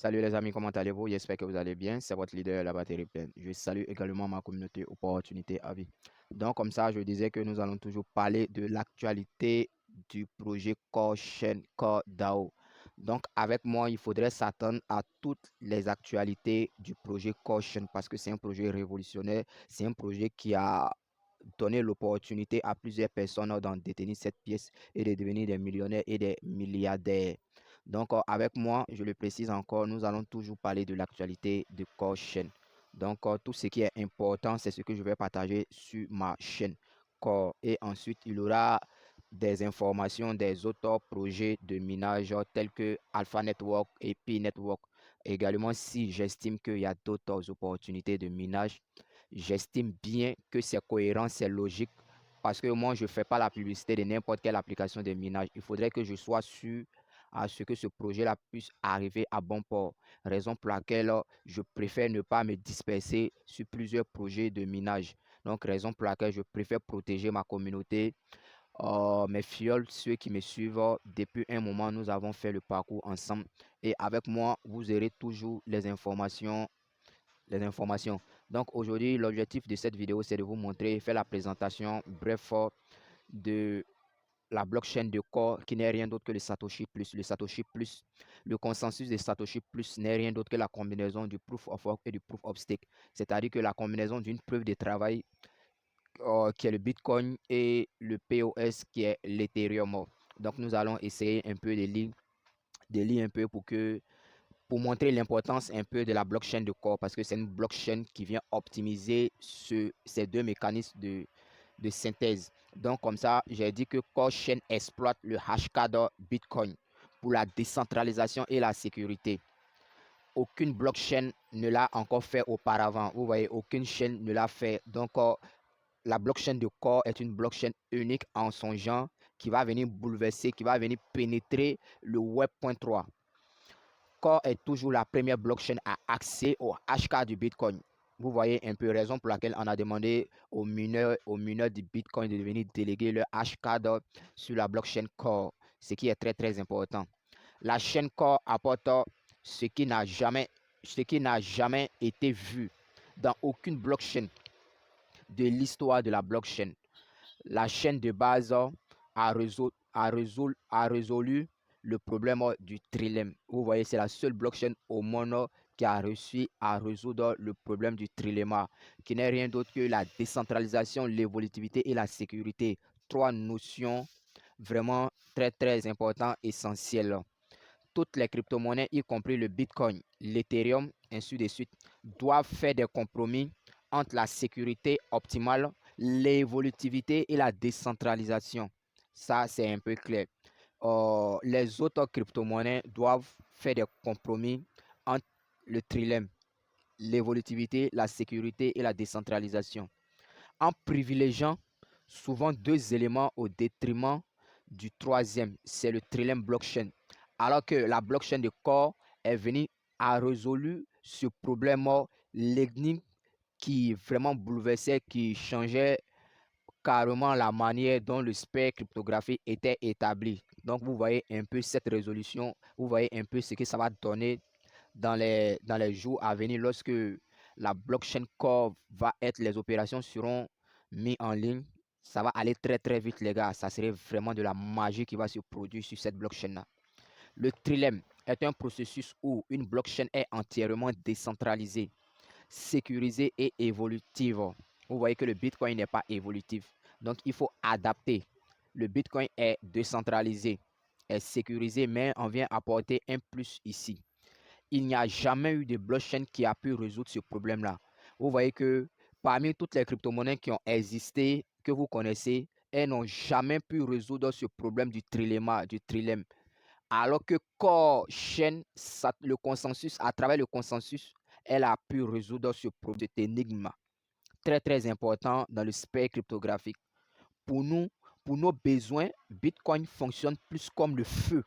Salut les amis, comment allez-vous? J'espère que vous allez bien. C'est votre leader, la batterie pleine. Je salue également ma communauté Opportunité à vie. Donc, comme ça, je disais que nous allons toujours parler de l'actualité du projet Core Chain Core DAO. Donc, avec moi, il faudrait s'attendre à toutes les actualités du projet Core Chain parce que c'est un projet révolutionnaire. C'est un projet qui a donné l'opportunité à plusieurs personnes d'en détenir cette pièce et de devenir des millionnaires et des milliardaires. Donc, avec moi, je le précise encore, nous allons toujours parler de l'actualité de Core Chain. Donc, tout ce qui est important, c'est ce que je vais partager sur ma chaîne Core. Et ensuite, il y aura des informations des autres projets de minage tels que Alpha Network et Pi Network. Également, si j'estime qu'il y a d'autres opportunités de minage, j'estime bien que c'est cohérent, c'est logique. Parce que moi, je ne fais pas la publicité de n'importe quelle application de minage. Il faudrait que je sois sûr à ce que ce projet-là puisse arriver à bon port. Raison pour laquelle je préfère ne pas me disperser sur plusieurs projets de minage. Donc, raison pour laquelle je préfère protéger ma communauté, mes fioles, ceux qui me suivent. Depuis un moment, nous avons fait le parcours ensemble. Et avec moi, vous aurez toujours les informations. Donc, aujourd'hui, l'objectif de cette vidéo, c'est de vous montrer, faire la présentation, bref, de la blockchain de Core qui n'est rien d'autre que le Satoshi Plus. Le Satoshi Plus, le consensus de Satoshi Plus n'est rien d'autre que la combinaison du Proof of Work et du Proof of Stake. C'est-à-dire que la combinaison d'une preuve de travail qui est le Bitcoin et le POS qui est l'Ethereum. Donc nous allons essayer un peu de lire un peu pour montrer l'importance un peu de la blockchain de Core parce que c'est une blockchain qui vient optimiser ces deux mécanismes de synthèse. Donc, comme ça, j'ai dit que Core Chain exploite le hashcode Bitcoin pour la décentralisation et la sécurité. Aucune blockchain ne l'a encore fait auparavant. Vous voyez, aucune chaîne ne l'a fait. Donc, la blockchain de Core est une blockchain unique en son genre qui va venir bouleverser, qui va venir pénétrer le Web.3. Core est toujours la première blockchain à accès au hashcode du Bitcoin. Vous voyez un peu raison pour laquelle on a demandé aux mineurs du Bitcoin de devenir déléguer leur hashcode sur la blockchain Core, ce qui est très très important. La chaîne Core apporte ce qui n'a jamais été vu dans aucune blockchain de l'histoire de la blockchain. La chaîne de base a résolu le problème du trilemme. Vous voyez, c'est la seule blockchain au monde qui a réussi à résoudre le problème du trilemma, qui n'est rien d'autre que la décentralisation, l'évolutivité et la sécurité. Trois notions vraiment très très importantes, essentielles. Toutes les crypto-monnaies, y compris le Bitcoin, l'Ethereum, ainsi de suite, doivent faire des compromis entre la sécurité optimale, l'évolutivité et la décentralisation. Ça, c'est un peu clair. Les autres crypto-monnaies doivent faire des compromis entre le trilemme, l'évolutivité, la sécurité et la décentralisation, en privilégiant souvent deux éléments au détriment du troisième, c'est le trilemme blockchain. Alors que la blockchain de Core est venue à résoudre ce problème, l'énigme qui vraiment bouleversait, qui changeait carrément la manière dont le spectre cryptographique était établi. Donc vous voyez un peu cette résolution, vous voyez un peu ce que ça va donner dans les jours à venir lorsque la blockchain Core va être, les opérations seront mises en ligne. Ça va aller très très vite les gars, ça serait vraiment de la magie qui va se produire sur cette blockchain là. Le trilemme est un processus où une blockchain est entièrement décentralisée, sécurisée et évolutive. Vous voyez que le Bitcoin n'est pas évolutif. Donc, il faut adapter. Le Bitcoin est décentralisé, est sécurisé, mais on vient apporter un plus ici. Il n'y a jamais eu de blockchain qui a pu résoudre ce problème-là. Vous voyez que parmi toutes les crypto-monnaies qui ont existé, que vous connaissez, elles n'ont jamais pu résoudre ce problème du trilemma, du trilemme. Alors que Core Chain, le consensus, à travers le consensus, elle a pu résoudre ce problème, cet énigme très très important dans le spectre cryptographique. Pour nous, pour nos besoins, Bitcoin fonctionne plus comme le feu,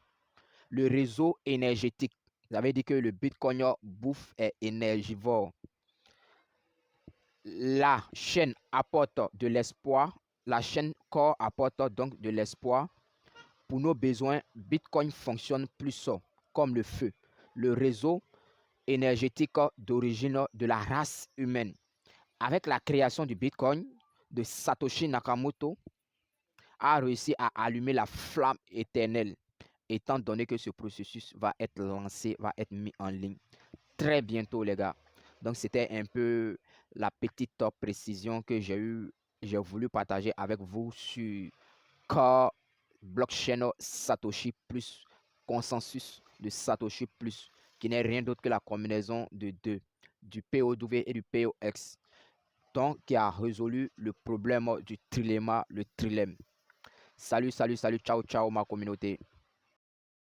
le réseau énergétique. Vous avez dit que le Bitcoin bouffe est énergivore. La chaîne apporte de l'espoir. La chaîne Core apporte donc de l'espoir. Pour nos besoins, Bitcoin fonctionne plus comme le feu, le réseau énergétique d'origine de la race humaine. Avec la création du Bitcoin, de Satoshi Nakamoto a réussi à allumer la flamme éternelle, étant donné que ce processus va être lancé, va être mis en ligne très bientôt, les gars. Donc, c'était un peu la petite précision que j'ai voulu partager avec vous sur Core Blockchain Satoshi Plus, consensus de Satoshi Plus, qui n'est rien d'autre que la combinaison de deux, du POW et du POX, donc qui a résolu le problème du trilemma, le trilemme. Salut, salut, salut, ciao, ciao, ma communauté.